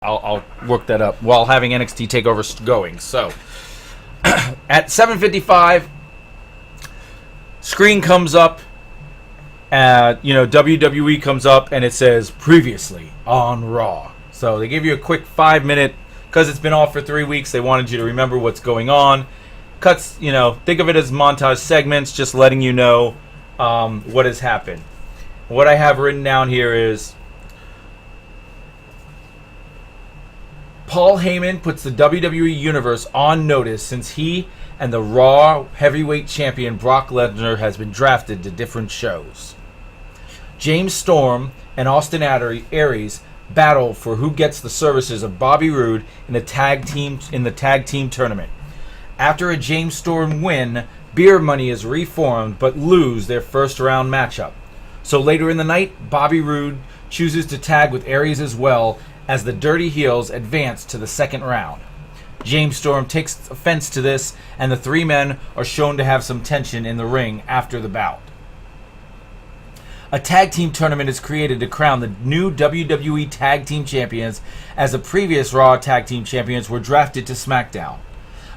I'll work that up while having NXT TakeOver going. So at 7:55, screen comes up. WWE comes up and it says previously on Raw. So they give you a quick 5-minute, because it's been off for 3 weeks. They wanted you to remember what's going on. Cuts, think of it as montage segments, just letting you know what has happened. What I have written down here is Paul Heyman puts the WWE Universe on notice since he and the Raw Heavyweight Champion Brock Lesnar has been drafted to different shows. James Storm and Austin Aries battle for who gets the services of Bobby Roode in the tag team tournament. After a James Storm win, Beer Money is reformed but lose their first round matchup. So later in the night, Bobby Roode chooses to tag with Aries as well as the Dirty Heels advance to the second round. James Storm takes offense to this, and the three men are shown to have some tension in the ring after the bout. A tag team tournament is created to crown the new WWE Tag Team Champions, as the previous Raw Tag Team Champions were drafted to SmackDown.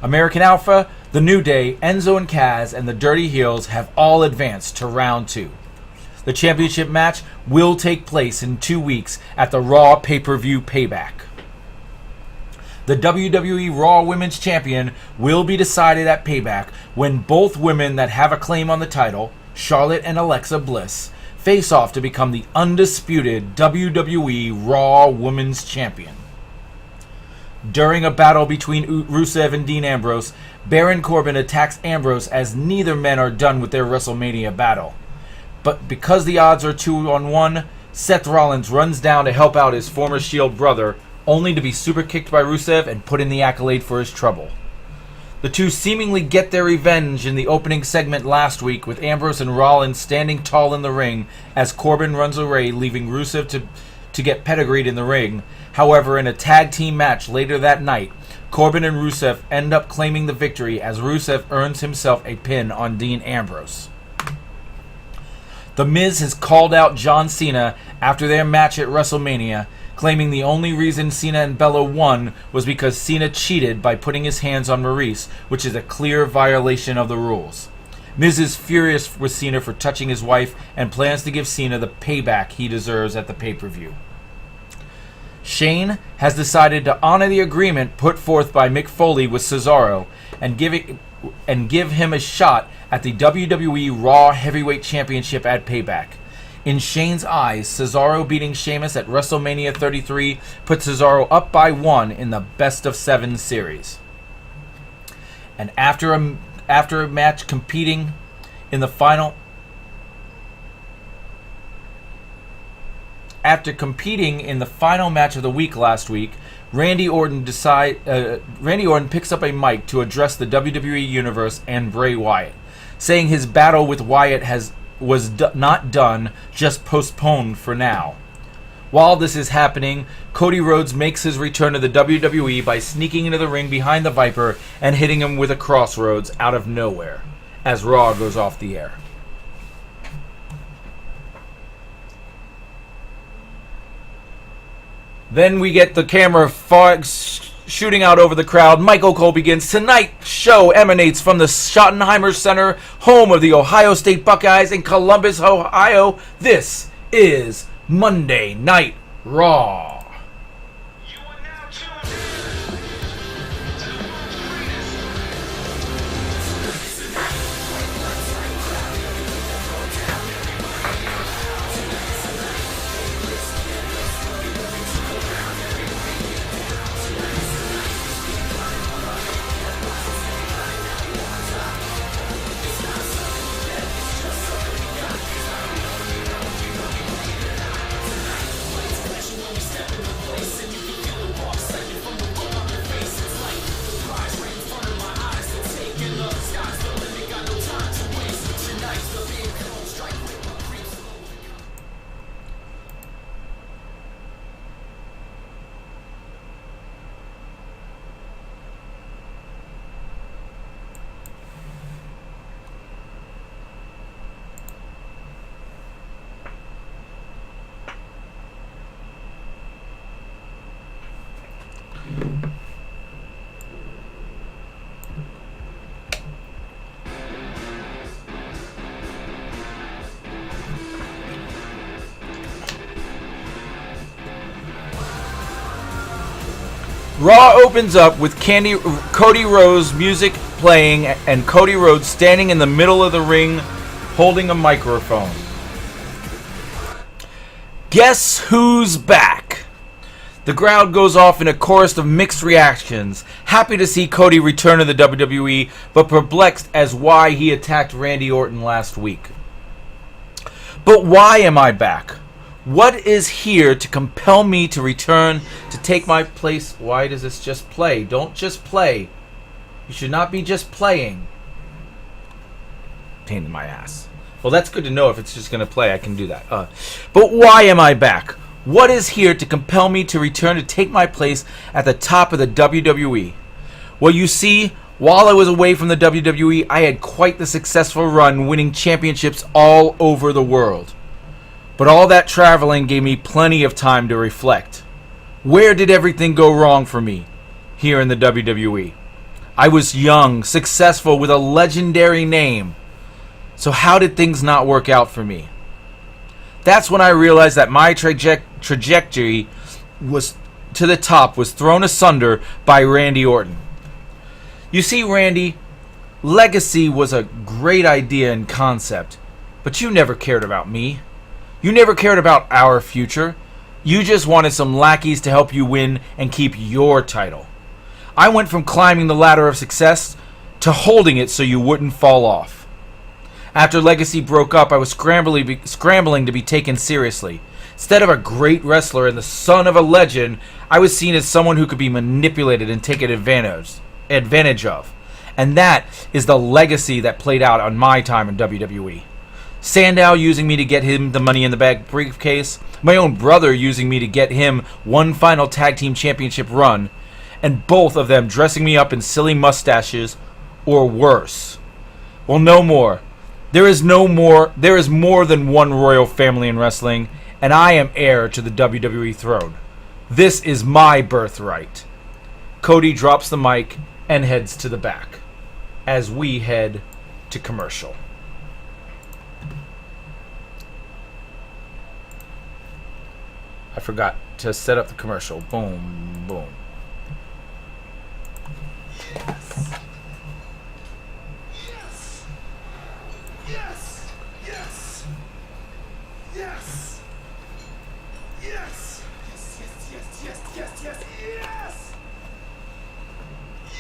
American Alpha, The New Day, Enzo and Kaz, and the Dirty Heels have all advanced to round 2. The championship match will take place in 2 weeks at the Raw pay-per-view Payback. The WWE Raw Women's Champion will be decided at Payback when both women that have a claim on the title, Charlotte and Alexa Bliss, face off to become the undisputed WWE Raw Women's Champion. During a battle between Rusev and Dean Ambrose, Baron Corbin attacks Ambrose as neither men are done with their WrestleMania battle. But because the odds are 2-on-1, Seth Rollins runs down to help out his former Shield brother, only to be super kicked by Rusev and put in the accolade for his trouble. The two seemingly get their revenge in the opening segment last week, with Ambrose and Rollins standing tall in the ring as Corbin runs away, leaving Rusev to get pedigreed in the ring. However, in a tag team match later that night, Corbin and Rusev end up claiming the victory as Rusev earns himself a pin on Dean Ambrose. The Miz has called out John Cena after their match at WrestleMania, claiming the only reason Cena and Bella won was because Cena cheated by putting his hands on Maurice, which is a clear violation of the rules. Miz is furious with Cena for touching his wife and plans to give Cena the payback he deserves at the pay-per-view. Shane has decided to honor the agreement put forth by Mick Foley with Cesaro and give him a shot at the WWE Raw Heavyweight Championship at Payback. In Shane's eyes, Cesaro beating Sheamus at WrestleMania 33 put Cesaro up by 1 in the Best of 7 series. And after a match competing in the final match of the week last week, Randy Orton picks up a mic to address the WWE Universe and Bray Wyatt, saying his battle with Wyatt was not done, just postponed for now. While this is happening, Cody Rhodes makes his return to the WWE by sneaking into the ring behind the Viper and hitting him with a crossroads out of nowhere, as Raw goes off the air. Then we get the camera shooting out over the crowd. Michael Cole begins. Tonight's show emanates from the Schottenheimer Center, home of the Ohio State Buckeyes in Columbus, Ohio. This is Monday Night Raw. Raw opens up with Cody Rhodes music playing and Cody Rhodes standing in the middle of the ring holding a microphone. Guess who's back? The crowd goes off in a chorus of mixed reactions, happy to see Cody return to the WWE, but perplexed as why he attacked Randy Orton last week. But why am I back? What is here to compel me to return to take my place? Why does this just play? Don't just play. You should not be just playing. Pain in my ass. Well, that's good to know. If it's just going to play, I can do that. But why am I back? What is here to compel me to return to take my place at the top of the WWE? Well, you see, while I was away from the WWE, I had quite the successful run, winning championships all over the world. But all that traveling gave me plenty of time to reflect. Where did everything go wrong for me here in the WWE? I was young, successful, with a legendary name. So how did things not work out for me? That's when I realized that my trajectory was to the top was thrown asunder by Randy Orton. You see, Randy, legacy was a great idea and concept, but you never cared about me. You never cared about our future. You just wanted some lackeys to help you win and keep your title. I went from climbing the ladder of success to holding it so you wouldn't fall off. After Legacy broke up, I was scrambling to be taken seriously. Instead of a great wrestler and the son of a legend, I was seen as someone who could be manipulated and taken advantage of. And that is the legacy that played out on my time in WWE. Sandow using me to get him the Money in the Bag briefcase, my own brother using me to get him one final tag team championship run, and both of them dressing me up in silly mustaches or worse. Well, no more. There is more than one royal family in wrestling, and I am heir to the WWE throne. This is my birthright. Cody drops the mic and heads to the back as we head to commercial. I forgot to set up the commercial. Boom, boom. Yes. Yes. Yes. Yes. Yes. Yes. Yes. Yes. Yes. Yes. Yes. Yes.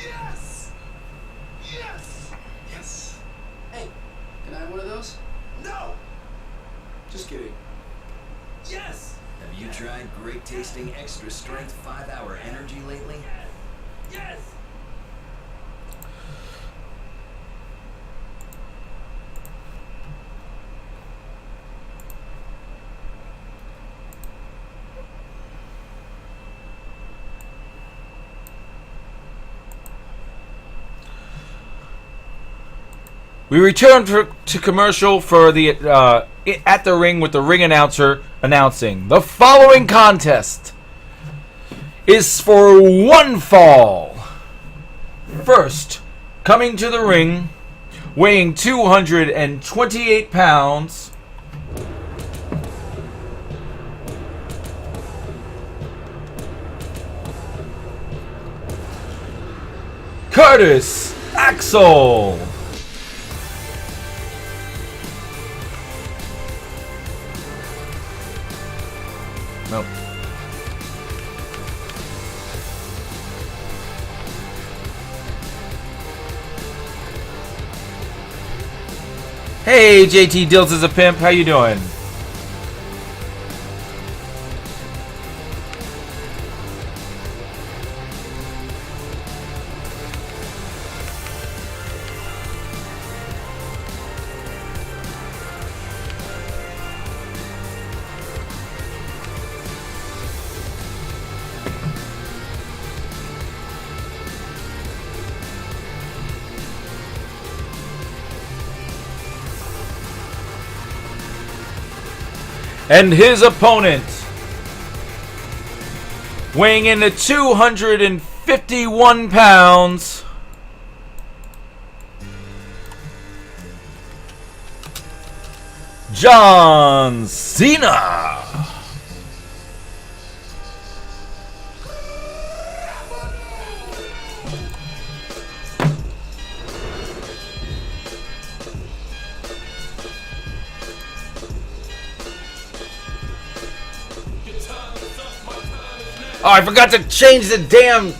Yes. Yes. Yes. Hey, can I have one of those? No. Just kidding. Yes. Have you tried great tasting extra strength 5-hour energy lately? Yes. We return to commercial for the at the ring with the ring announcer announcing the following contest is for one fall. First, coming to the ring, weighing 228 pounds, Curtis Axel. Nope. Hey, JT Dills is a pimp. How you doing? And his opponent, weighing in at 251 pounds, John Cena. Oh, I forgot to change the damn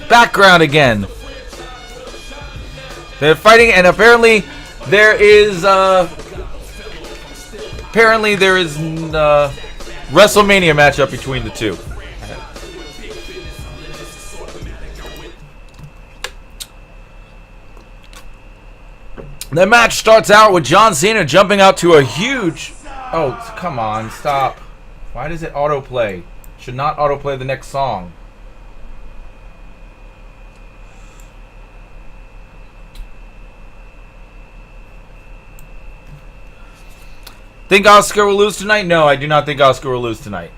background again. They're fighting, and apparently there is WrestleMania matchup between the two. The match starts out with John Cena jumping out to a huge... Oh, come on, stop. Why does it autoplay? Should not autoplay the next song. Think Oscar will lose tonight? No, I do not think Oscar will lose tonight.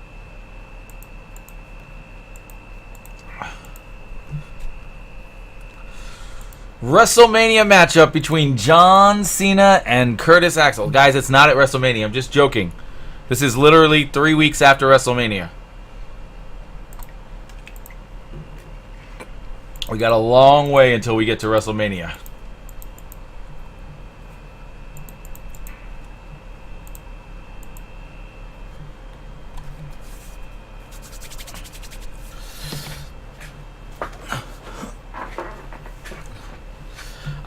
WrestleMania matchup between John Cena and Curtis Axel. Guys, it's not at WrestleMania. I'm just joking. This is literally 3 weeks after WrestleMania. We got a long way until we get to WrestleMania.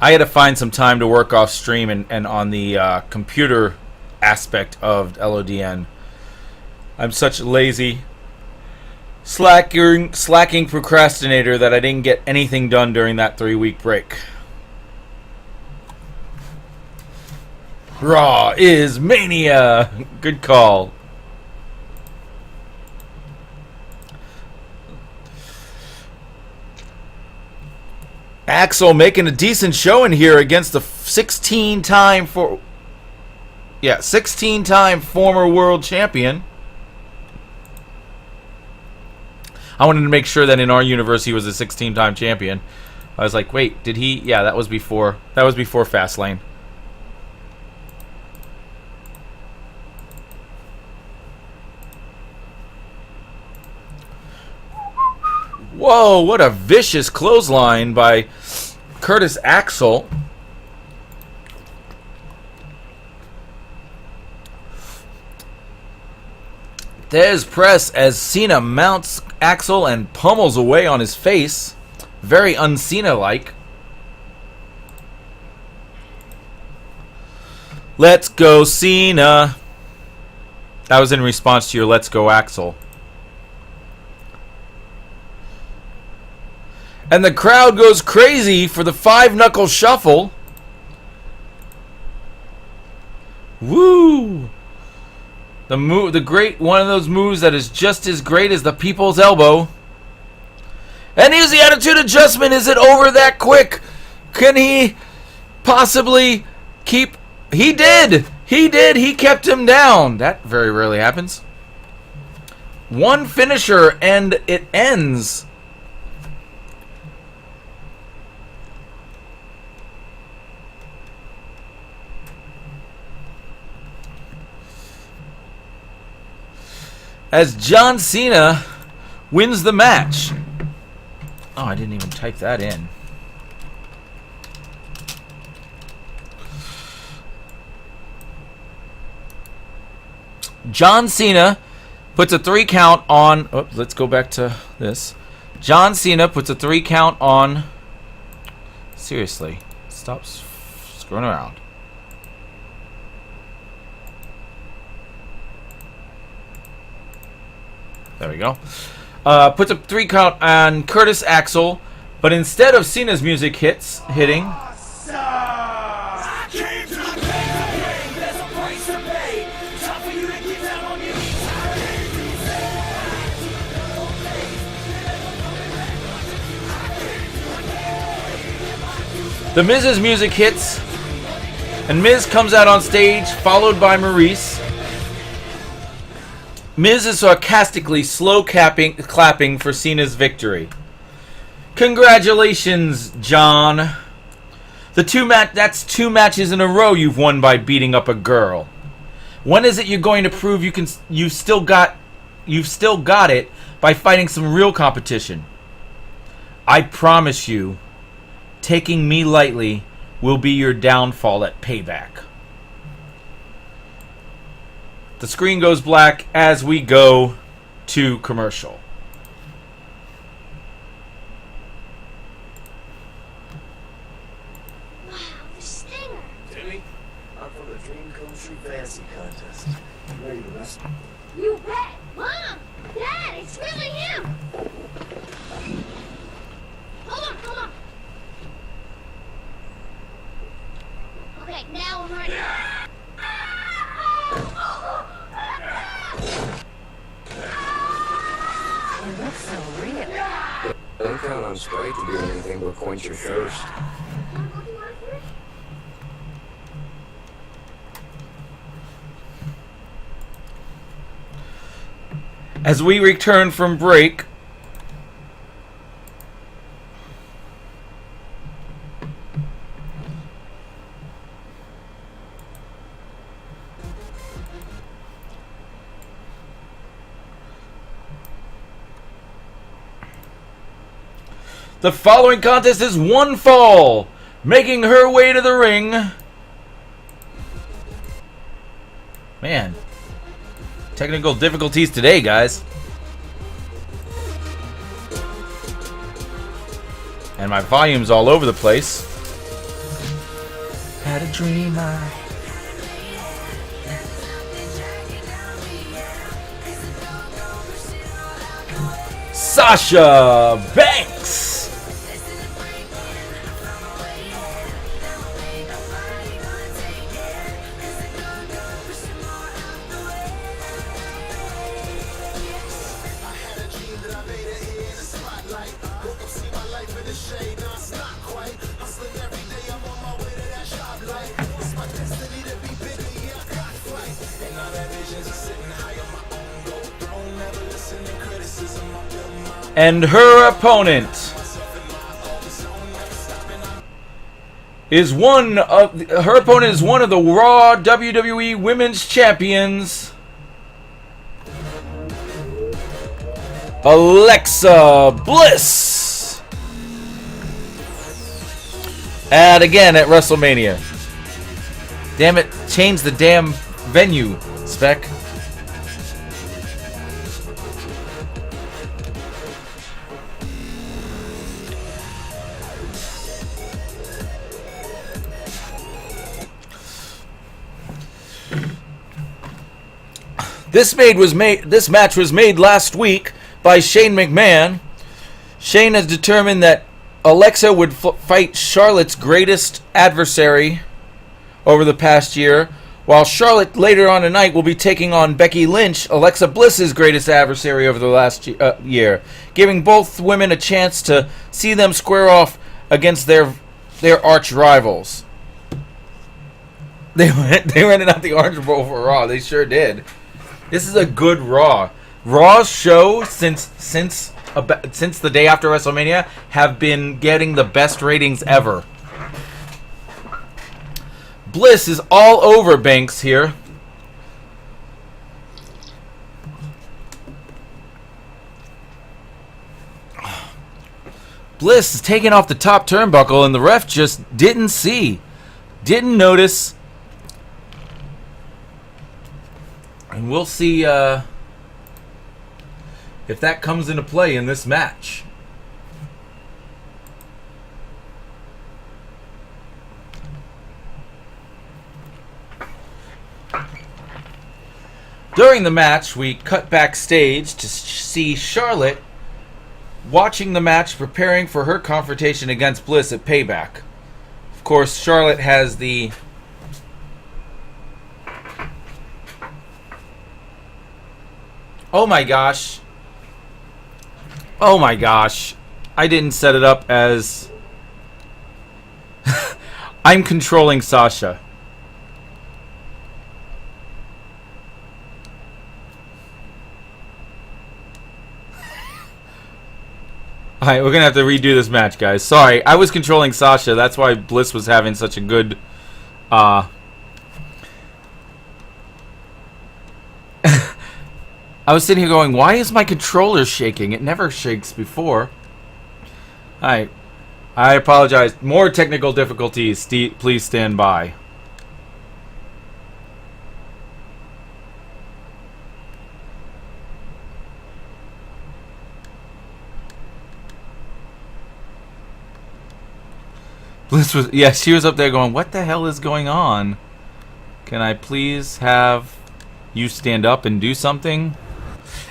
I had to find some time to work off stream and on the computer aspect of LODN. I'm such a lazy, slacking procrastinator that I didn't get anything done during that 3-week break. Raw is Mania! Good call. Axel making a decent showing here against the 16-time former world champion. I wanted to make sure that in our universe he was a 16-time champion. I was like, wait, did he? Yeah, that was before Fastlane. Whoa, what a vicious clothesline by Curtis Axel. There's press as Cena mounts Axel and pummels away on his face. Very un-Cena-like. Let's go, Cena. That was in response to your Let's Go, Axel. And the crowd goes crazy for the 5-knuckle shuffle. Woo! The great one of those moves that is just as great as the people's elbow. And here's the attitude adjustment. Is it over that quick? Can he possibly keep... He did! He did! He kept him down. That very rarely happens. One finisher and it ends. As John Cena wins the match. Oh, I didn't even type that in. John Cena puts a 3 count on... Oh, let's go back to this. John Cena puts a 3 count on... Seriously. Stop screwing around. There we go. Puts a 3 count on Curtis Axel, but instead of Cena's music hitting, The Miz's music hits, and Miz comes out on stage, followed by Maurice. Miz is sarcastically slow clapping for Cena's victory. Congratulations, John. That's 2 matches in a row you've won by beating up a girl. When is it you're going to prove you've still got it by fighting some real competition? I promise you, taking me lightly will be your downfall at Payback. The screen goes black as we go to commercial. contest. You ready to wrestle? You bet! Mom! Dad, it's really him! Hold on! Okay, now I'm ready. You look so real. Don't count on Sprite to do anything but quench your thirst. As we return from break, the following contest is one fall, making her way to the ring. Man, technical difficulties today, guys. And my volume's all over the place. Had a dream Sasha Banks. And her opponent is one of the Raw WWE Women's Champions, Alexa Bliss. And again at WrestleMania. Damn it, change the damn venue, Spec. This match was made last week by Shane McMahon. Shane has determined that Alexa would fight Charlotte's greatest adversary over the past year, while Charlotte later on tonight will be taking on Becky Lynch, Alexa Bliss's greatest adversary over the last year, giving both women a chance to see them square off against their arch rivals. They rented out the Orange Bowl for Raw. They sure did. This is a good Raw. Raw's show since the day after WrestleMania have been getting the best ratings ever. Bliss is all over Banks here. Bliss is taking off the top turnbuckle and the ref just didn't notice. And we'll see if that comes into play in this match. During the match, we cut backstage to see Charlotte watching the match, preparing for her confrontation against Bliss at Payback. Of course, Charlotte has the Oh my gosh. I didn't set it up as I'm controlling Sasha. Alright, we're gonna have to redo this match, guys. Sorry, I was controlling Sasha. That's why Bliss was having such a good I was sitting here going, why is my controller shaking? It never shakes before. Alright. I apologize. More technical difficulties. Please stand by. Bliss was... Yeah, she was up there going, what the hell is going on? Can I please have... you stand up and do something.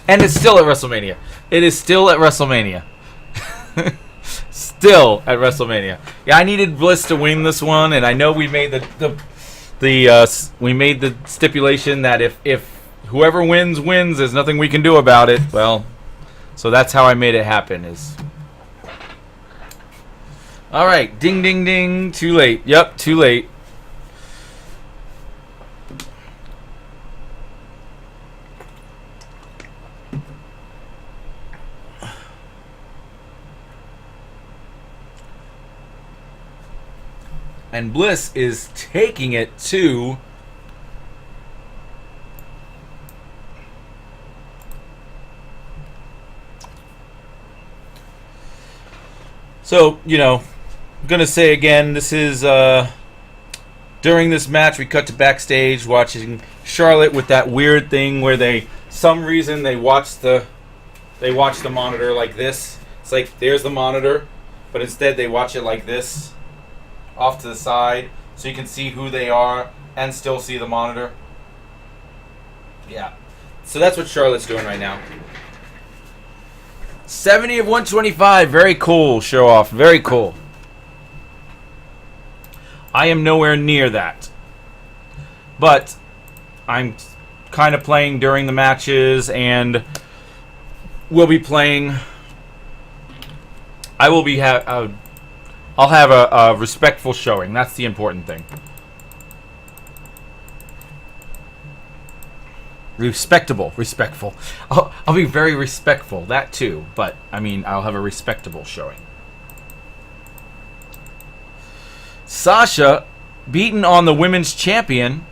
And it's still at WrestleMania. It is still at WrestleMania. Still at WrestleMania. Yeah, I needed Bliss to win this one, and I know we made we made the stipulation that if whoever wins, there's nothing we can do about it. Well, so that's how I made it happen. All right, ding, ding, ding. Too late. Yep, too late. And Bliss is taking it to so, you know, I'm going to say again, this is during this match we cut to backstage watching Charlotte with that weird thing where they watch the monitor like this. It's like there's the monitor, but instead they watch it like this, off to the side, so you can see who they are and still see the monitor. Yeah. So that's what Charlotte's doing right now. 70 of 125. Very cool show off. Very cool. I am nowhere near that. But I'm kind of playing during the matches, and we'll be playing. I'll have a respectful showing. That's the important thing. Respectful. I'll be very respectful. That too. But, I mean, I'll have a respectable showing. Sasha beaten on the women's champion.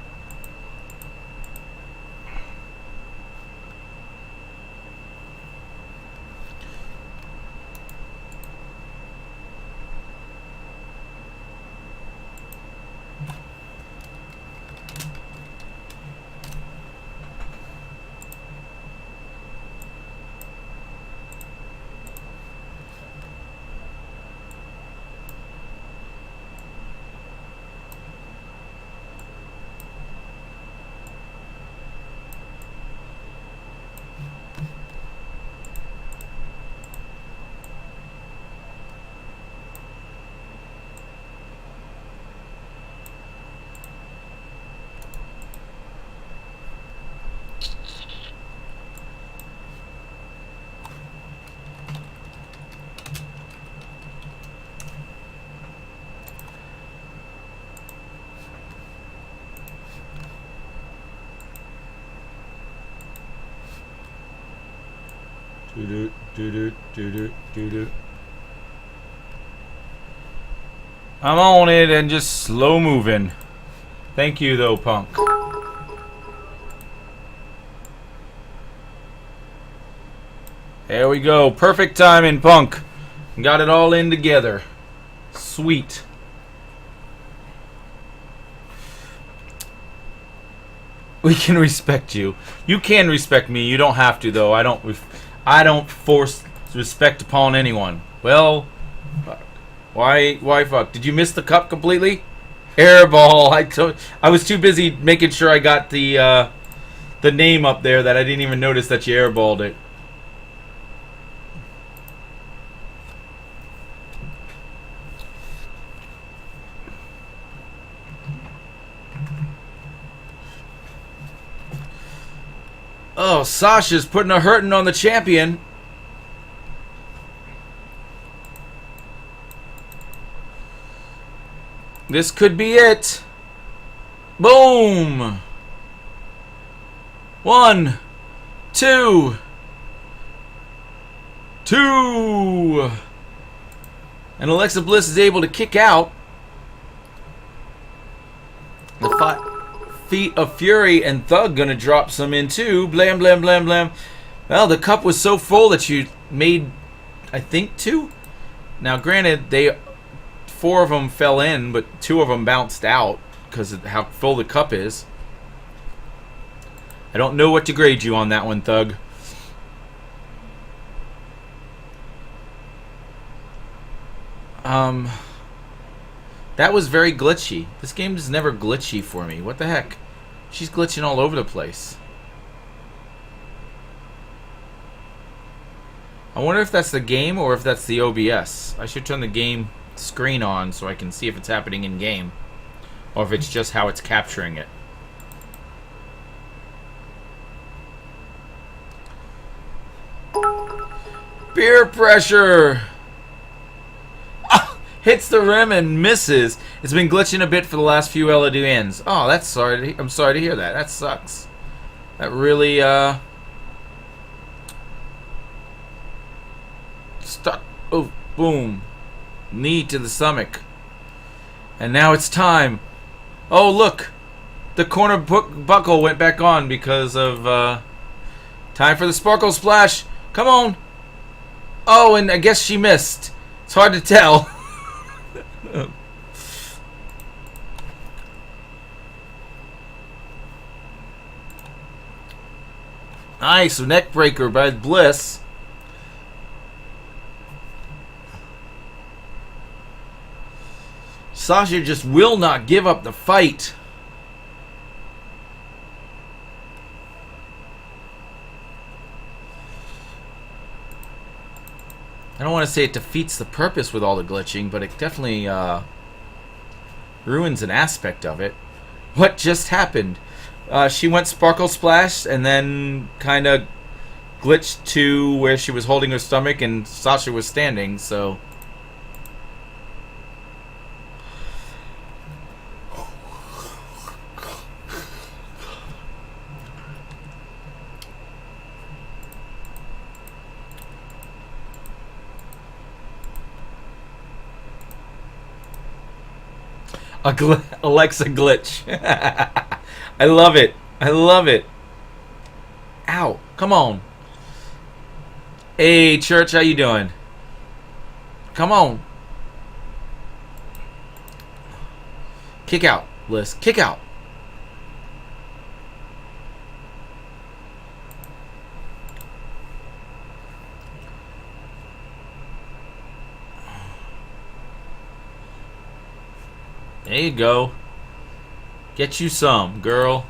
I'm on it and just slow moving. Thank you though, Punk. There we go. Perfect timing, Punk. Got it all in together. Sweet. We can respect you. You can respect me. You don't have to though. I don't force respect upon anyone. Well, fuck. Why fuck? Did you miss the cup completely? Airball. I was too busy making sure I got the name up there that I didn't even notice that you airballed it. Oh, Sasha's putting a hurting on the champion. This could be it. Boom. 1, 2. 2. And Alexa Bliss is able to kick out. The 5 feet of Fury and Thug gonna drop some in too. Blam, blam, blam, blam. Well, the cup was so full that you made, I think, 2. Now, granted, 4 of them fell in, but 2 of them bounced out because of how full the cup is. I don't know what to grade you on that one, Thug. That was very glitchy. This game is never glitchy for me. What the heck? She's glitching all over the place. I wonder if that's the game or if that's the OBS. I should turn the game screen on so I can see if it's happening in game, or if it's just how it's capturing it. Peer pressure! Ah, hits the rim and misses. It's been glitching a bit for the last few LODNs. Oh, that's sorry. I'm sorry to hear that. That sucks. That really, stuck. Oh, boom. Knee to the stomach. And now it's time. Oh, look. The corner buckle went back on because of, time for the sparkle splash. Come on. Oh, and I guess she missed. It's hard to tell. Nice. Neck breaker by Bliss. Sasha just will not give up the fight. I don't want to say it defeats the purpose with all the glitching, but it definitely ruins an aspect of it. What just happened? She went Sparkle Splash and then kind of glitched to where she was holding her stomach and Sasha was standing, so... Alexa glitch. I love it. I love it. Ow. Come on. Hey, Church, how you doing? Come on. Kick out, Bliss. Kick out. There you go. Get you some, girl.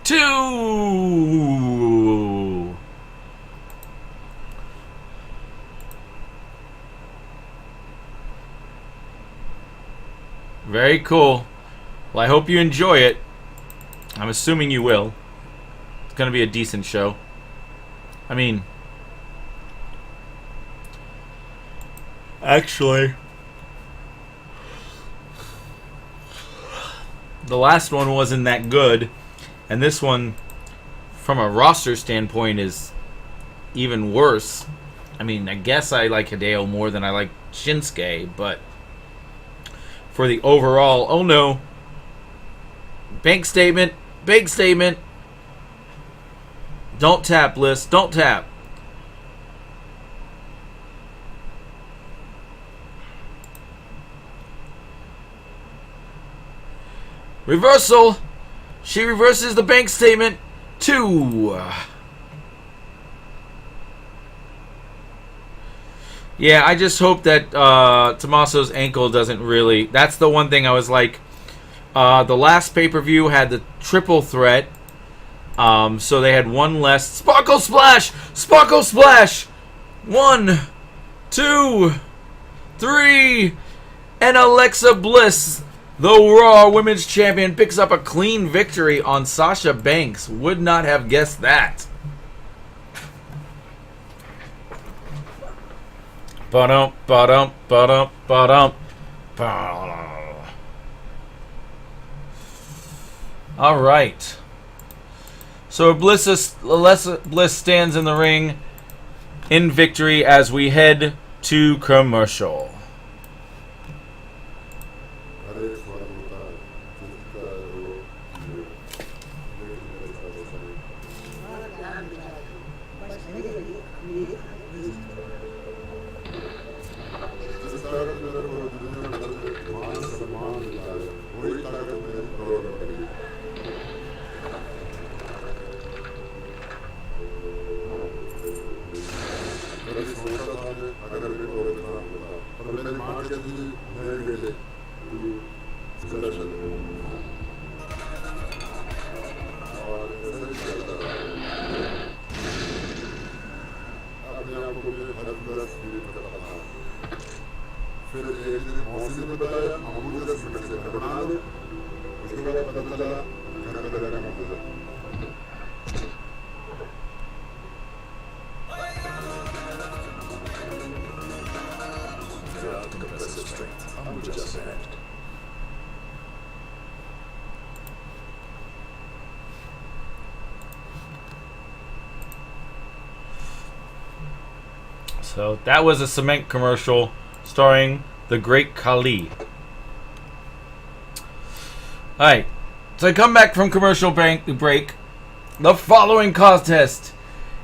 Two. Very cool. Well, I hope you enjoy it. I'm assuming you will. It's going to be a decent show. I mean... Actually... The last one wasn't that good. And this one, from a roster standpoint, is even worse. I mean, I guess I like Hideo more than I like Shinsuke, but... For the overall, oh no. Bank statement. Bank statement. Don't tap, Bliss. Don't tap. Reversal. She reverses the bank statement. 2. Yeah, I just hope that Tommaso's ankle doesn't really... That's the one thing I was like... the last pay-per-view had the triple threat. So they had one less. Sparkle Splash! Sparkle Splash! 1, 2, 3. And Alexa Bliss, the Raw Women's Champion, picks up a clean victory on Sasha Banks. Would not have guessed that. Ba-dum, ba-dum, ba-dum, ba-dum. All right. So Alexa Bliss stands in the ring in victory as we head to commercial. So that was a cement commercial starring the great Khali. Alright, so I come back from commercial break. The following contest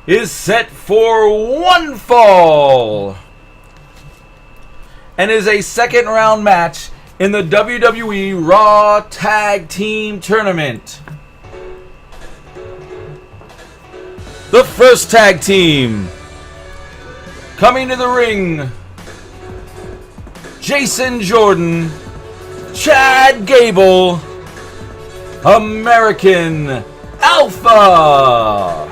is set for one fall and is a second round match in the WWE Raw Tag Team Tournament. The first tag team coming to the ring, Jason Jordan, Chad Gable, American Alpha.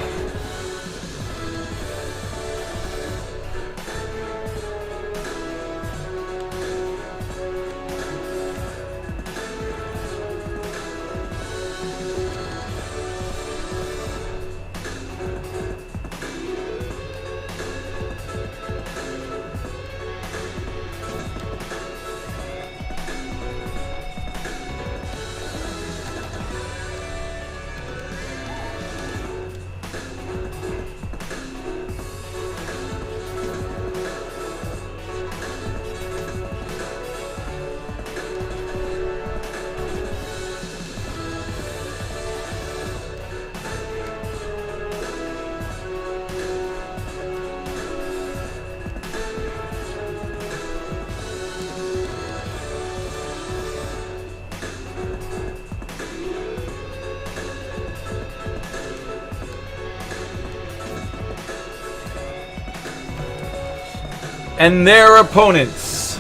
And their opponents.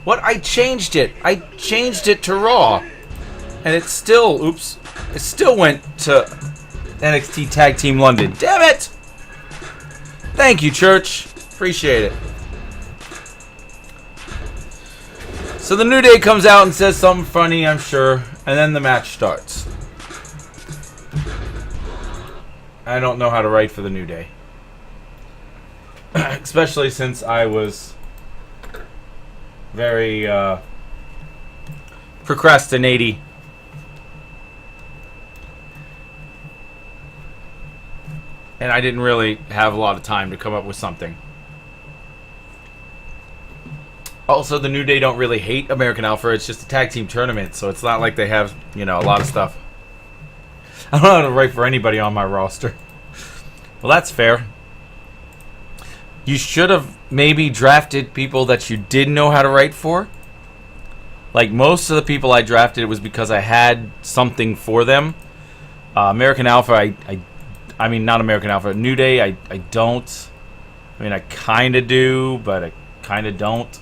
What? I changed it. I changed it to Raw. And it still, oops, it still went to NXT Tag Team London. Damn it! Thank you, Church. Appreciate it. So the New Day comes out and says something funny, I'm sure. And then the match starts. I don't know how to write for the New Day. Especially since I was very procrastinating. And I didn't really have a lot of time to come up with something. Also, the New Day don't really hate American Alpha. It's just a tag team tournament, so it's not like they have, you know, a lot of stuff. I don't know how to write for anybody on my roster. Well, that's fair. You should have maybe drafted people that you didn't know how to write for. Like most of the people I drafted, it was because I had something for them. American Alpha, I mean, not American Alpha. New Day, I don't. I mean, I kind of do, but I kind of don't.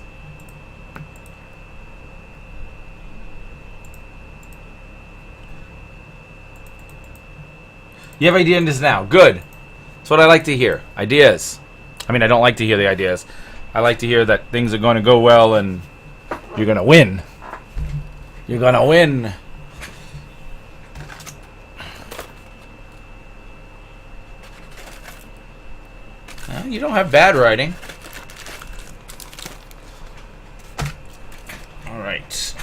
You have ideas now. Good. That's what I like to hear. Ideas. I mean, I don't like to hear the ideas. I like to hear that things are going to go well and you're going to win. You're going to win. You don't have bad writing. All right.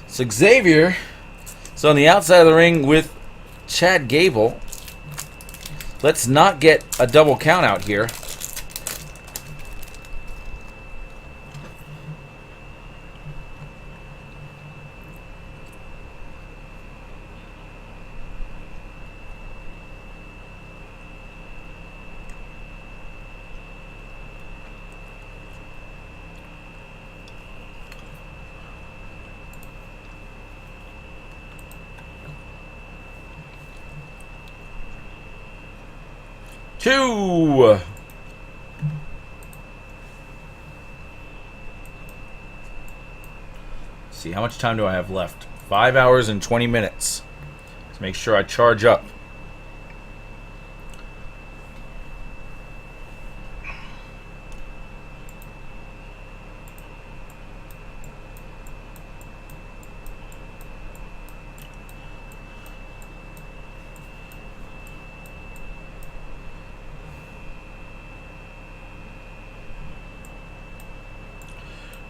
So Xavier is on the outside of the ring with Chad Gable. Let's not get a double count out here. Two. See, how much time do I have left? 5 hours and 20 minutes. Let's make sure I charge up.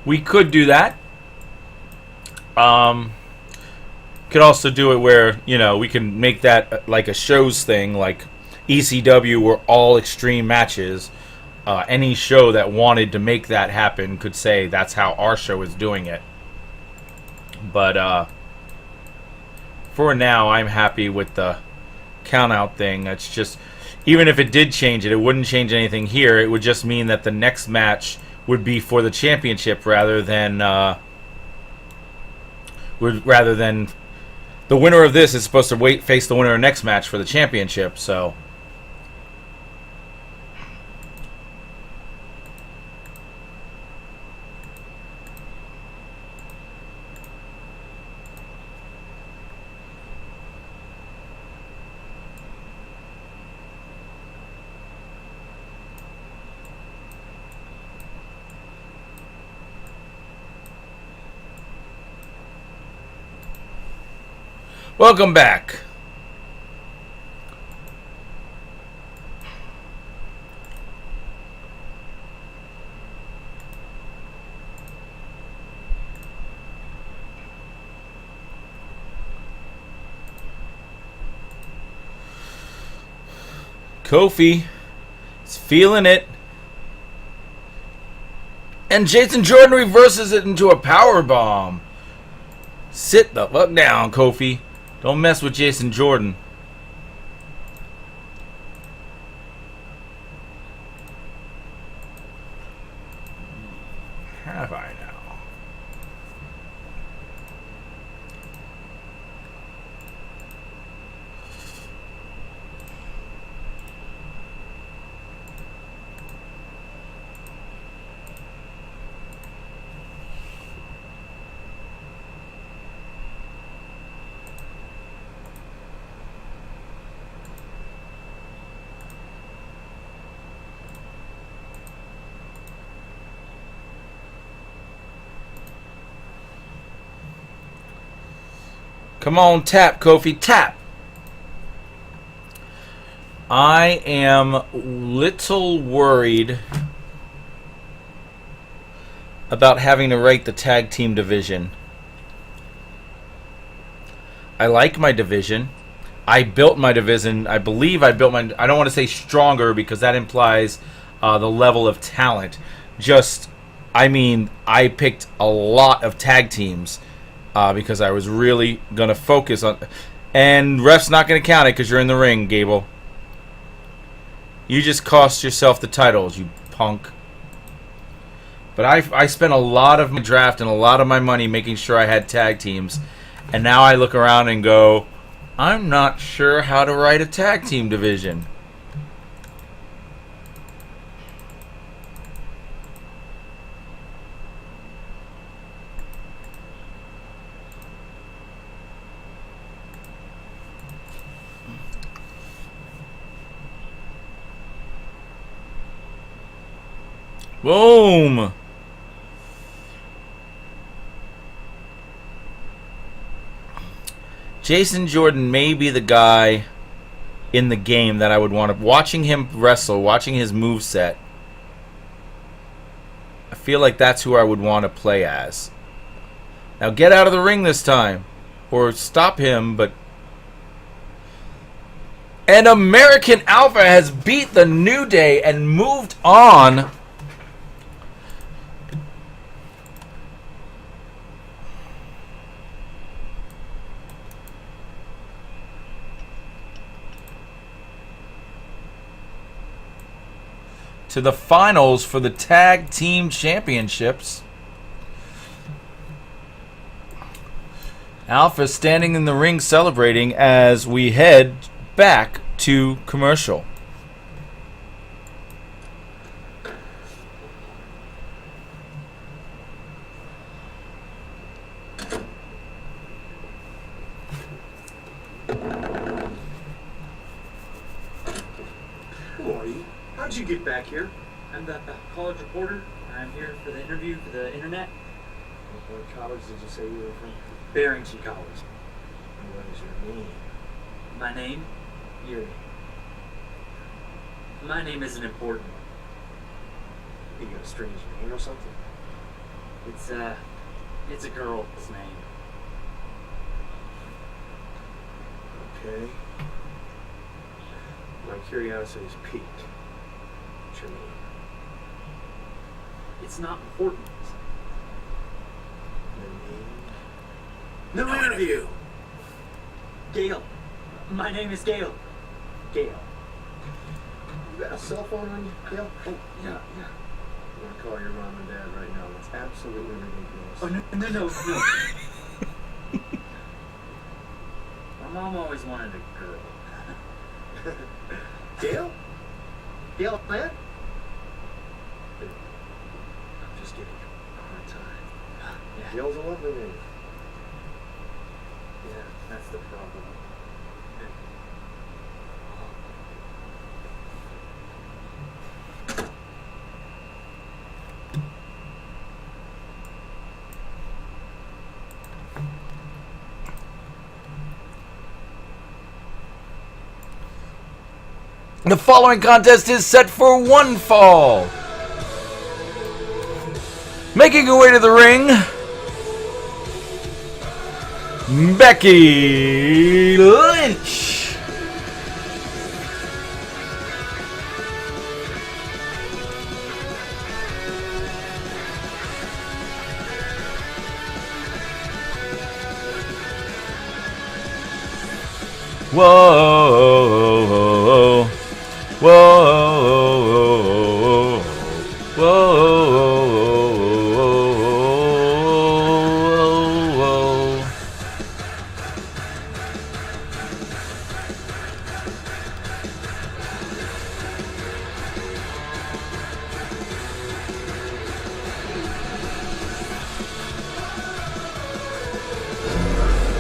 We could do that. Could also do it where, you know, we can make that like a shows thing, like ECW were all extreme matches. Any show that wanted to make that happen could say that's how our show is doing it. But for now, I'm happy with the count-out thing. It's just, even if it did change it, it wouldn't change anything here. It would just mean that the next match would be for the championship rather than the winner of this is supposed to face the winner of the next match for the championship. So welcome back. Kofi is feeling it. And Jason Jordan reverses it into a power bomb. Sit the fuck down, Kofi. Don't mess with Jason Jordan. Have I now? Come on, tap, Kofi, tap. I am little worried about having to write the tag team division. I like my division. I built my division. I believe I built my... I don't want to say stronger because that implies the level of talent. I mean, I picked a lot of tag teams. Because I was really going to focus on... And ref's not going to count it because you're in the ring, Gable. You just cost yourself the titles, you punk. But I spent a lot of my draft and a lot of my money making sure I had tag teams. And now I look around and go, I'm not sure how to write a tag team division. Boom! Jason Jordan may be the guy in the game that I would want to... Watching him wrestle, watching his moveset, I feel like that's who I would want to play as. Now get out of the ring this time. Or stop him, but... And American Alpha has beat the New Day and moved on... to the finals for the Tag Team Championships. Alpha standing in the ring celebrating as we head back to commercial. Who are you? How'd you get back here? I'm the college reporter. I'm here for the interview for the internet. What college did you say you were from? Barrington College. And what is your name? My name? Your My name isn't important. You got a strange name or something? It's a girl's name. Okay. My curiosity is piqued. What's your name? It's not important. Your name? No interview. Gail. My name is Gail. Gail. You got a cell phone on you, Gail? Oh, yeah. I'm gonna call your mom and dad right now. That's absolutely ridiculous. Oh, no. My mom always wanted a girl. Gail? Gail, man? I'm just giving you a hard time. Yeah. Gail's a lovely name. Yeah, that's the problem. The following contest is set for one fall. Making her way to the ring, Becky Lynch. Whoa. Whoa, whoa.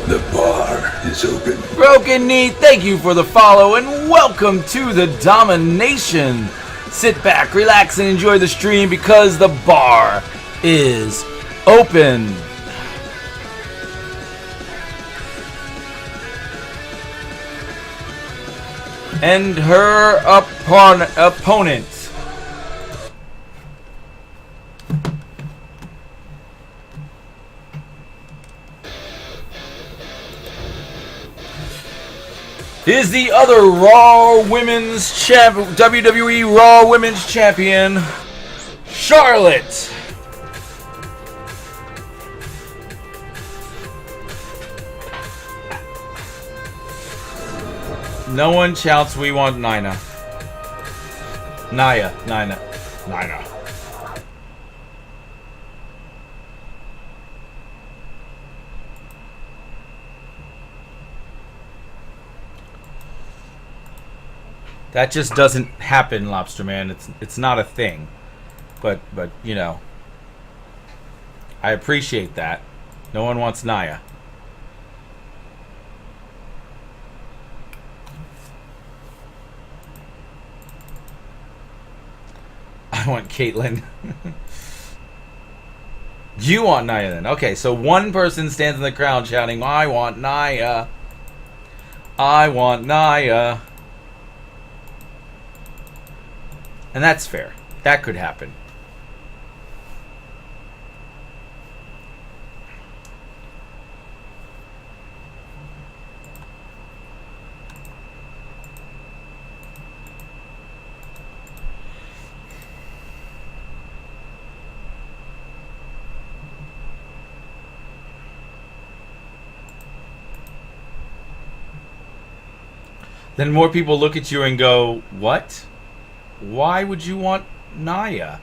The bar is open. Broken Knee, thank you for the follow and welcome to the Domination. Sit back, relax, and enjoy the stream because the bar is open. And her opponent. Is the other Raw Women's WWE Raw Women's Champion, Charlotte. No one shouts, we want Nina. Naya. That just doesn't happen, Lobster Man. It's not a thing. But you know, I appreciate that. No one wants Naya. I want Caitlyn. You want Naya then? Okay, so one person stands in the crowd shouting, I want Naya. I want Naya. And that's fair. That could happen. Then more people look at you and go, what? Why would you want Naya?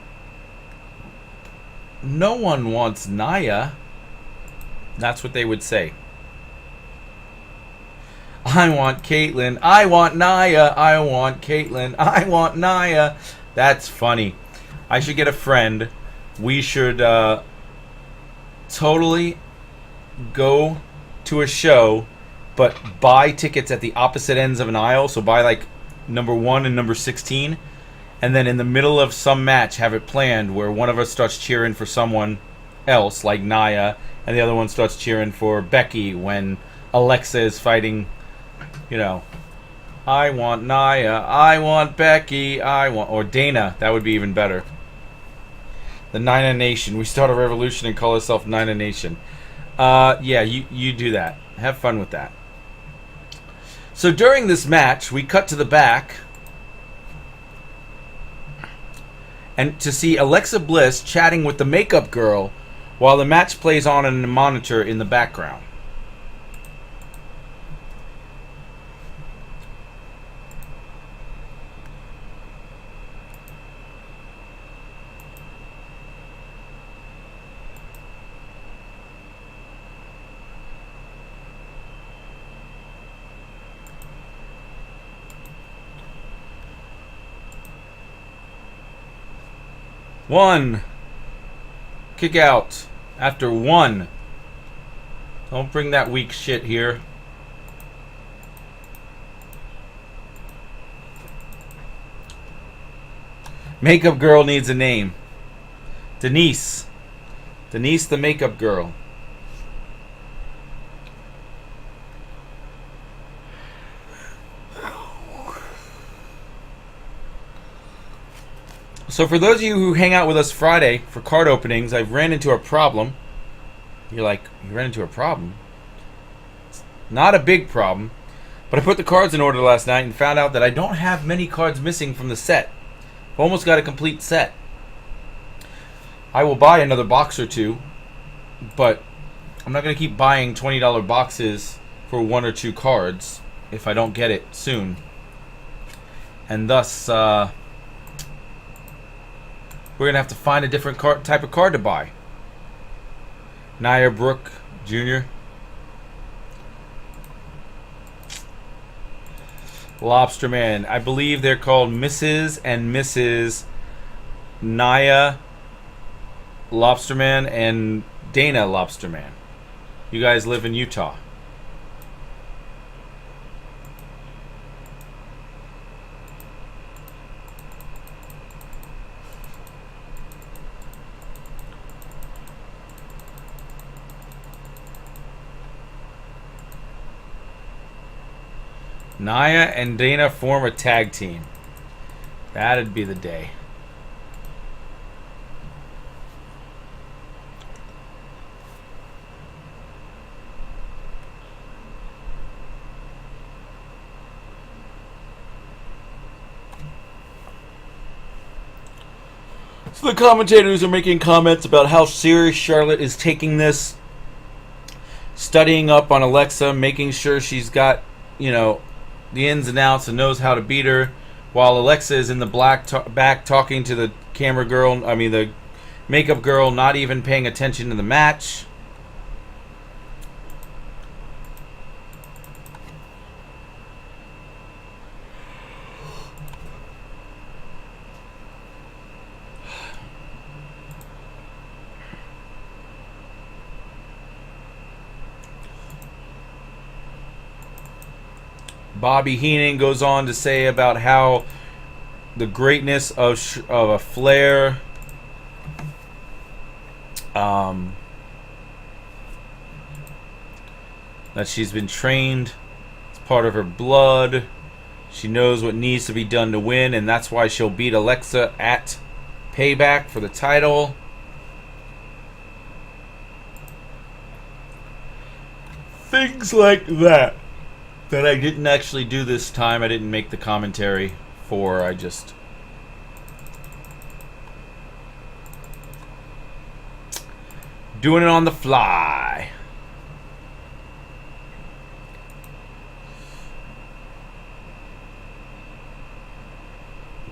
No one wants Naya. That's what they would say. I want Caitlyn. I want Naya. I want Caitlyn. I want Naya. That's funny. I should get a friend. We should totally go to a show, but buy tickets at the opposite ends of an aisle. So buy like number 1 and number 16. And then in the middle of some match, have it planned where one of us starts cheering for someone else, like Naya, and the other one starts cheering for Becky when Alexa is fighting, you know, I want Naya, I want Becky, or Dana. That would be even better. The Nina Nation. We start a revolution and call ourselves Nina Nation. Yeah, you do that. Have fun with that. So during this match, we cut to the back and to see Alexa Bliss chatting with the makeup girl while the match plays on a monitor in the background. One. Kick out after one. Don't bring that weak shit here. Makeup girl needs a name. Denise. Denise the makeup girl. So for those of you who hang out with us Friday for card openings, I've ran into a problem. You're like, you ran into a problem? It's not a big problem. But I put the cards in order last night and found out that I don't have many cards missing from the set. I've almost got a complete set. I will buy another box or two, but I'm not going to keep buying $20 boxes for one or two cards if I don't get it soon. And thus, we're going to have to find a different type of card to buy. Nia Brooke Jr. Lobsterman. I believe they're called Mrs. and Mrs. Nia Lobsterman and Dana Lobsterman. You guys live in Utah. Nia and Dana form a tag team. That'd be the day. So the commentators are making comments about how serious Charlotte is taking this, studying up on Alexa, making sure she's got, you know, the ins and outs and knows how to beat her, while Alexa is in the back talking to the camera girl, the makeup girl, not even paying attention to the match. Bobby Heenan goes on to say about how the greatness of a Flair, that she's been trained, it's part of her blood, she knows what needs to be done to win, and that's why she'll beat Alexa at Payback for the title. Things like that I didn't actually do this time. I didn't make the commentary for. I just doing it on the fly.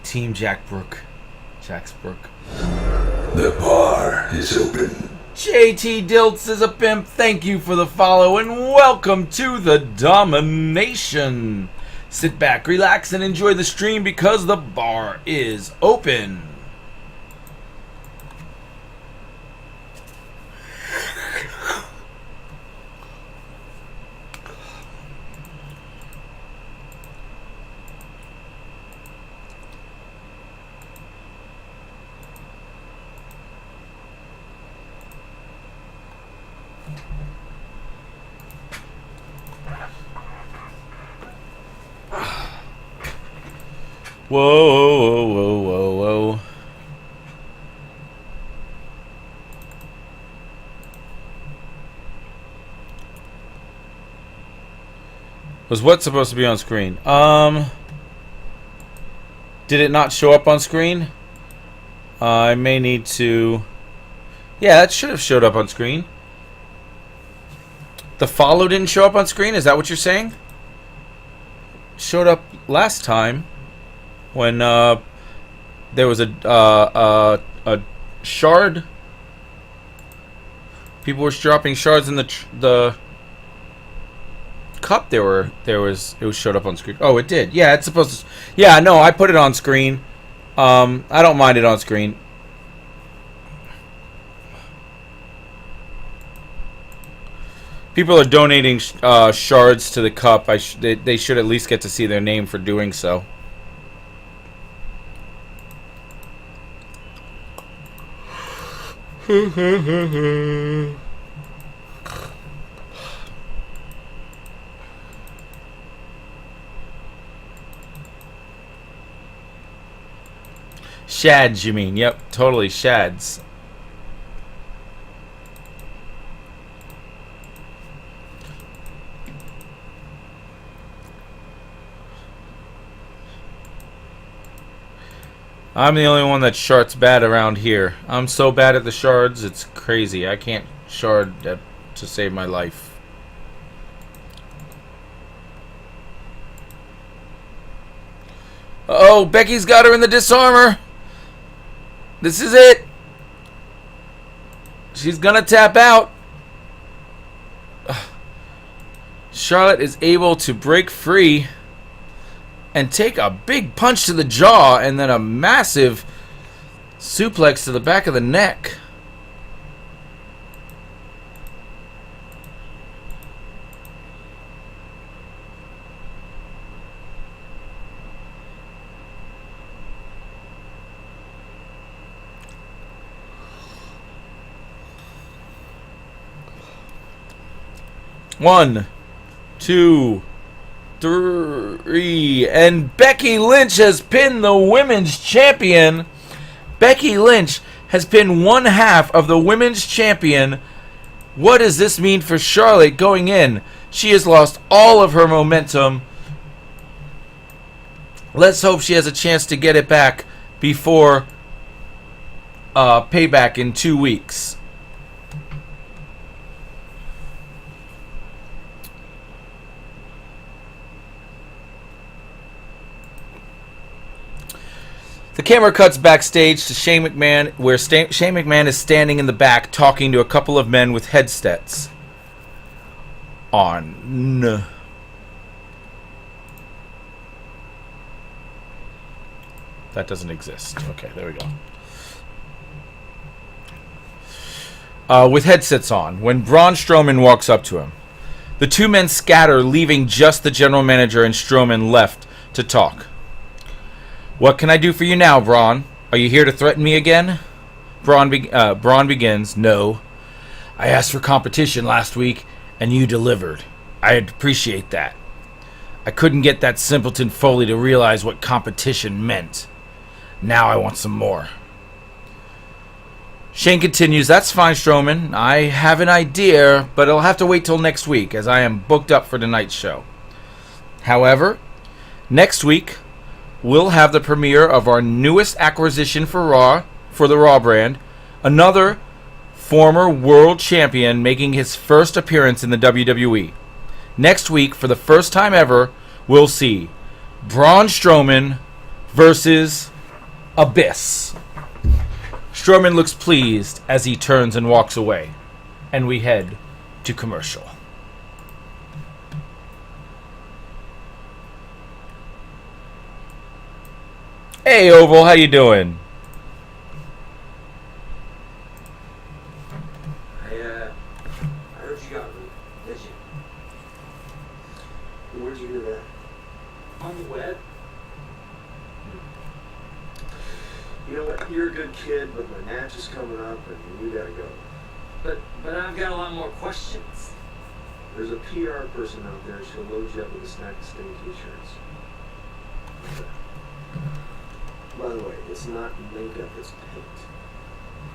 Team Jack Brooke. Jax Brooke. The bar is open. JT Dilts is a pimp. Thank you for the follow and welcome to the Domination. Sit back, relax, and enjoy the stream because the bar is open. Whoa, whoa, whoa, whoa, whoa. Was what supposed to be on screen? Did it not show up on screen? I may need to... Yeah, that should have showed up on screen. The follow didn't show up on screen? Is that what you're saying? Showed up last time when there was a shard. People were dropping shards in the cup. It was showed up on screen. Oh, it did. Yeah, it's supposed to. Yeah, no, I put it on screen. I don't mind it on screen. People are donating shards to the cup. They should at least get to see their name for doing so. Shads, you mean? Yep, totally shads. I'm the only one that shards bad around here. I'm so bad at the shards, it's crazy. I can't shard to save my life. Oh, Becky's got her in the disarmor. This is it. She's gonna tap out. Charlotte is able to break free and take a big punch to the jaw and then a massive suplex to the back of the neck. One, two, three, and Becky Lynch has pinned the women's champion. Becky Lynch has pinned one half of the women's champion. What does this mean for Charlotte going in? She has lost all of her momentum. Let's hope she has a chance to get it back before Payback in 2 weeks. The camera cuts backstage to Shane McMahon, where Shane McMahon is standing in the back talking to a couple of men with headsets on. That doesn't exist. Okay, there we go. With headsets on, when Braun Strowman walks up to him, the two men scatter, leaving just the general manager and Strowman left to talk. What can I do for you now, Braun? Are you here to threaten me again? Braun begins, No. I asked for competition last week, and you delivered. I'd appreciate that. I couldn't get that simpleton Foley to realize what competition meant. Now I want some more. Shane continues, That's fine, Strowman. I have an idea, but it'll have to wait till next week, as I am booked up for tonight's show. However, next week, we'll have the premiere of our newest acquisition for the Raw brand, another former world champion making his first appearance in the WWE. Next week, for the first time ever, we'll see Braun Strowman versus Abyss. Strowman looks pleased as he turns and walks away, and we head to commercial. Hey, Oval, how you doing? I heard you got me. Did you? Where'd you hear that? On the web. You know what? You're a good kid, but my match is coming up and you gotta go. But I've got a lot more questions. There's a PR person out there. She'll load you up with a snack of stain t-shirts. By the way, it's not makeup, it's paint.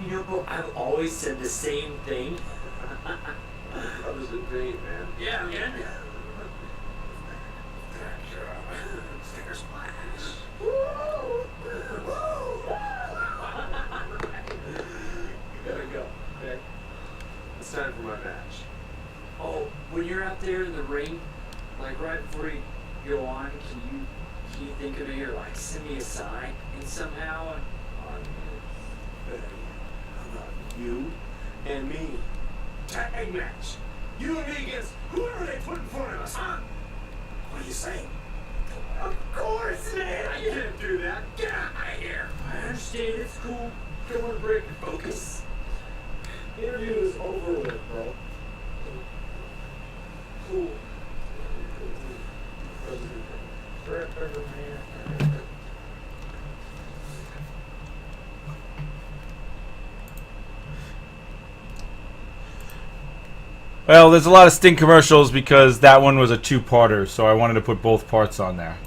You know, I've always said the same thing. How does it paint, man? Yeah, man. Sticker splash. Gotta go. Okay. It's time for my match. Oh, when you're out there in the ring, like right before you go on, can you think of me or like send me a sign and somehow? How about you and me? Tag match. You and me against whoever they put in front of us, huh? What do you say? Of course, man. I can't do that. Get out of here. I understand, it's cool. Don't want to break your focus. Interview is over with, bro. Cool. Well, there's a lot of Sting commercials because that one was a two-parter, so I wanted to put both parts on there.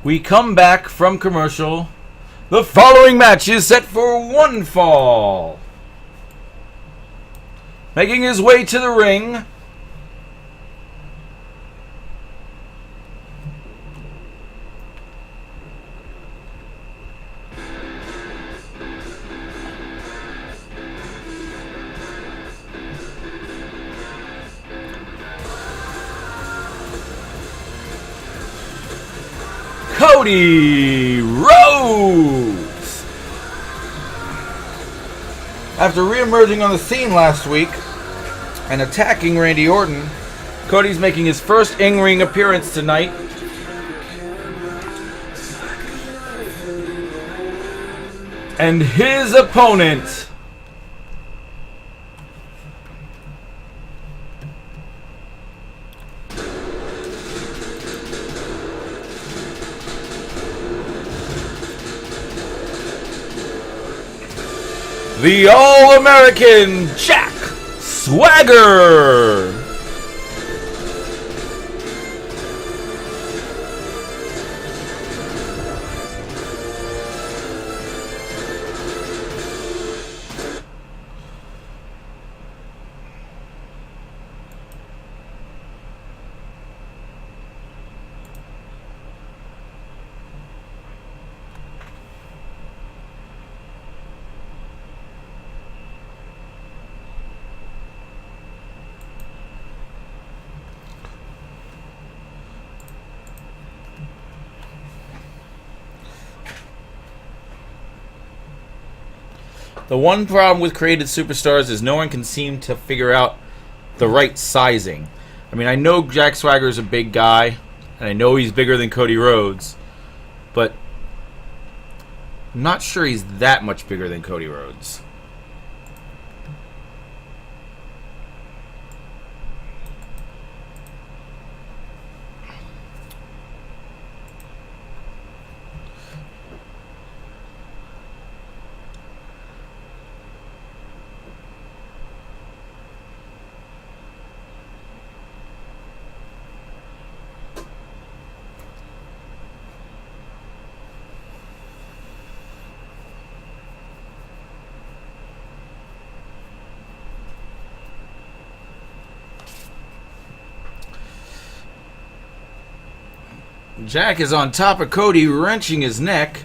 We come back from commercial. The following match is set for one fall. Making his way to the ring, Cody Rhodes. After re-emerging on the scene last week and attacking Randy Orton, Cody's making his first in-ring appearance tonight. And his opponent, the All-American Jack Swagger. The one problem with created superstars is no one can seem to figure out the right sizing. I mean, I know Jack Swagger is a big guy, and I know he's bigger than Cody Rhodes, but I'm not sure he's that much bigger than Cody Rhodes. Jack is on top of Cody, wrenching his neck.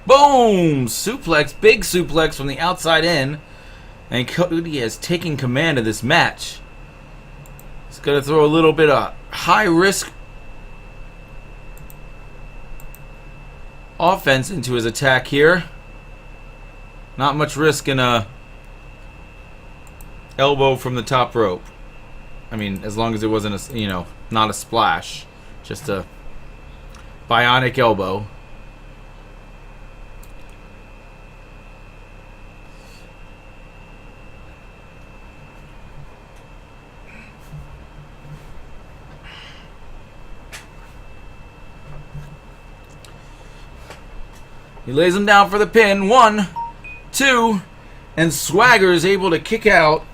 Boom! Suplex, big suplex from the outside in. And Cody has taken command of this match. He's going to throw a little bit of high risk offense into his attack here. Not much risk in a elbow from the top rope. I mean, as long as it wasn't a, not a splash, just a bionic elbow. He lays him down for the pin. 1, 2, and Swagger is able to kick out.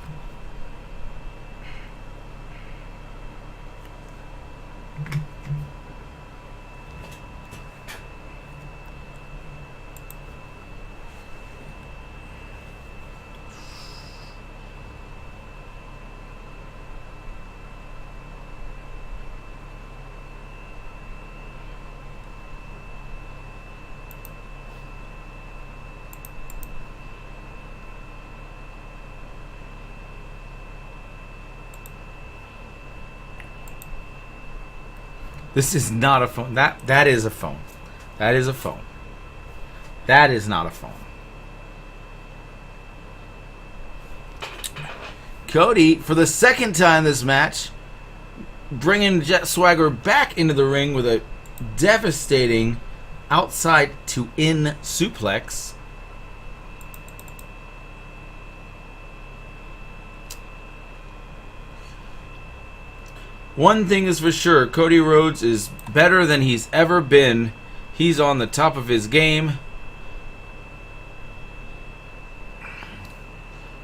This is not a phone. That is a phone. That is a phone. That is not a phone. Cody, for the second time this match, bringing Jet Swagger back into the ring with a devastating outside to in suplex. One thing is for sure, Cody Rhodes is better than he's ever been. He's on the top of his game.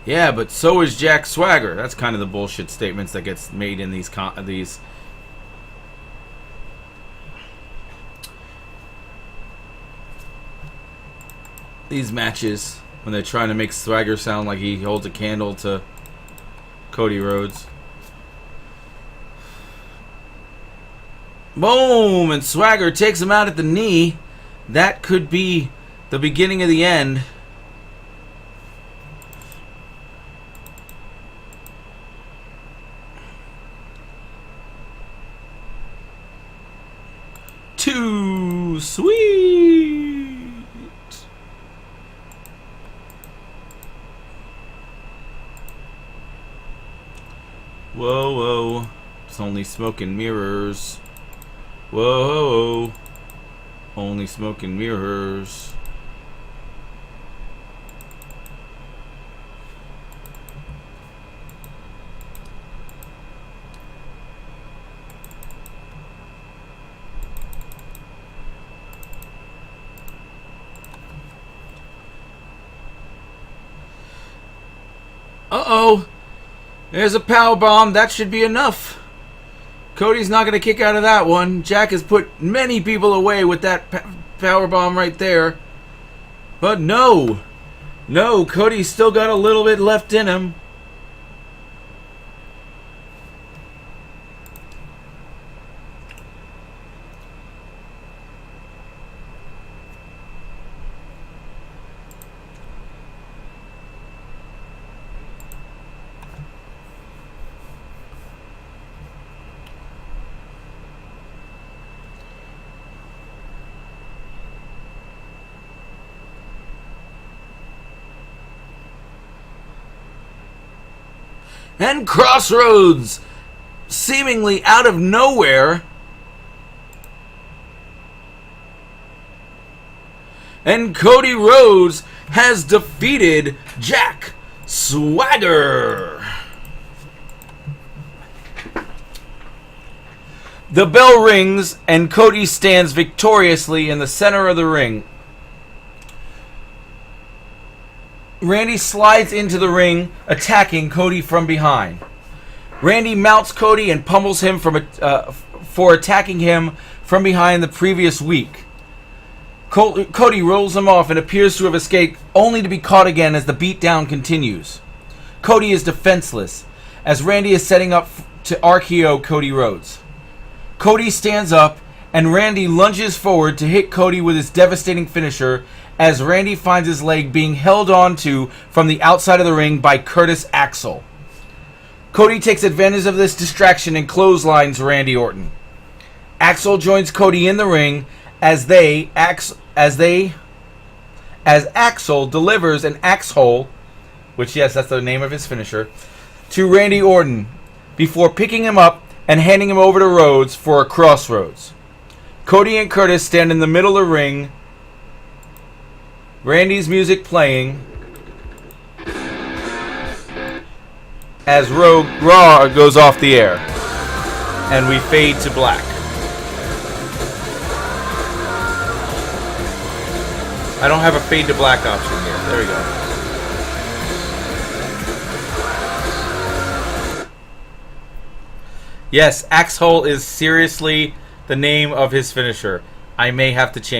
Yeah, but so is Jack Swagger. That's kind of the bullshit statements that gets made in these matches when they're trying to make Swagger sound like he holds a candle to Cody Rhodes. Boom! And Swagger takes him out at the knee. That could be the beginning of the end. Too sweet. Whoa, whoa. It's only smoke and mirrors. Whoa, only smoke and mirrors. Uh-oh. There's a power bomb. That should be enough. Cody's not going to kick out of that one. Jack has put many people away with that power bomb right there. But no. No, Cody's still got a little bit left in him. And Crossroads, seemingly out of nowhere. And Cody Rhodes has defeated Jack Swagger. The bell rings and Cody stands victoriously in the center of the ring. Randy slides into the ring, attacking Cody from behind. Randy mounts Cody and pummels him for attacking him from behind the previous week. Cody rolls him off and appears to have escaped, only to be caught again as the beatdown continues. Cody is defenseless, as Randy is setting up to RKO Cody Rhodes. Cody stands up, and Randy lunges forward to hit Cody with his devastating finisher, as Randy finds his leg being held onto from the outside of the ring by Curtis Axel. Cody takes advantage of this distraction and clotheslines Randy Orton. Axel joins Cody in the ring as Axel delivers an axe hole, which, yes, that's the name of his finisher, to Randy Orton before picking him up and handing him over to Rhodes for a crossroads. Cody and Curtis stand in the middle of the ring, Randy's music playing as Raw goes off the air, and we fade to black. I don't have a fade to black option here. There we go. Yes, Axe Hole is seriously the name of his finisher. I may have to change.